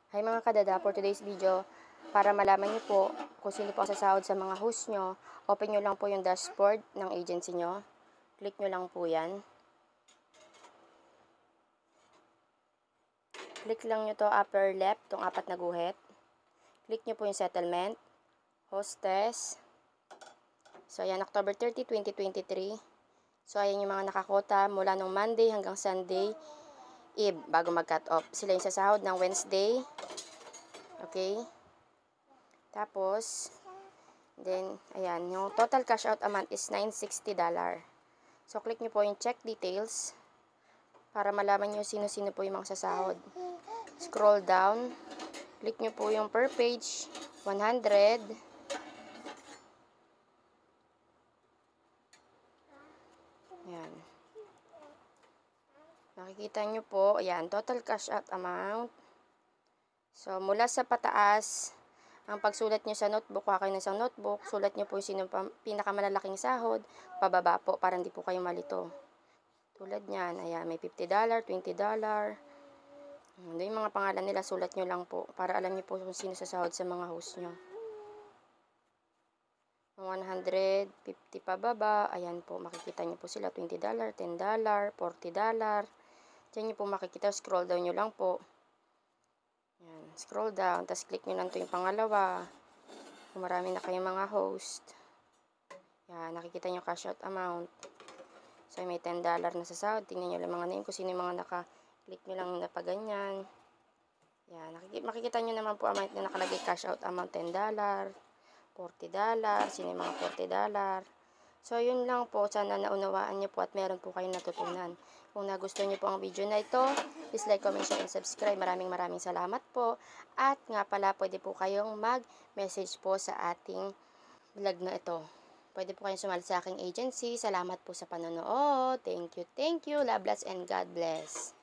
Hi mga kadada, for today's video, para malaman niyo po kung sino po ang sasahod sa mga host nyo, open nyo lang po yung dashboard ng agency nyo. Click nyo lang po yan. Click lang nyo to upper left, tong apat na guhit. Click nyo po yung settlement, hostess. So ayan, October 30, 2023. So ayan yung mga nakakota mula nung Monday hanggang Sunday Eve bago mag-cut off. Sila yung sasahod ng Wednesday. Okay? Tapos, then, ayan, yung total cash out amount is $960. So, click nyo po yung check details para malaman nyo sino-sino po yung mga sasahod. Scroll down. Click nyo po yung per page, 100. Ayan. Makikita nyo po, ayan, total cash out amount. So, mula sa pataas, ang pagsulat nyo sa notebook, kuha kayo ng isang notebook, sulat nyo po yung sino pinakamalalaking sahod, pababa po, para hindi po kayo malito. Tulad nyan, ayan, may $50, $20. Doon yung mga pangalan nila, sulat nyo lang po, para alam nyo po kung sino sasahod sa mga host nyo. 150 pababa, ayan po, makikita nyo po sila, $20, $10, $40. Diyan nyo po makikita, scroll down nyo lang po. Yan, scroll down, tapos click nyo lang ito yung pangalawa. Kung marami na kayong mga host. Yan, nakikita nyo cash out amount. So, may $10 na sasahod. Tingnan nyo lang mga name kung sino yung mga naka-click nyo lang na paganyan. Yan, makikita nyo naman po amount na nakalagay cash out amount $10, $40. Sino yung mga $40. So, yun lang po. Sana naunawaan nyo po at meron po kayong natutunan. Kung nagustuhan nyo po ang video na ito, please like, comment, share, and subscribe. Maraming salamat po. At nga pala, pwede po kayong mag-message po sa ating vlog na ito. Pwede po kayong sumali sa aking agency. Salamat po sa panonood. Thank you. Love, bless, and God bless.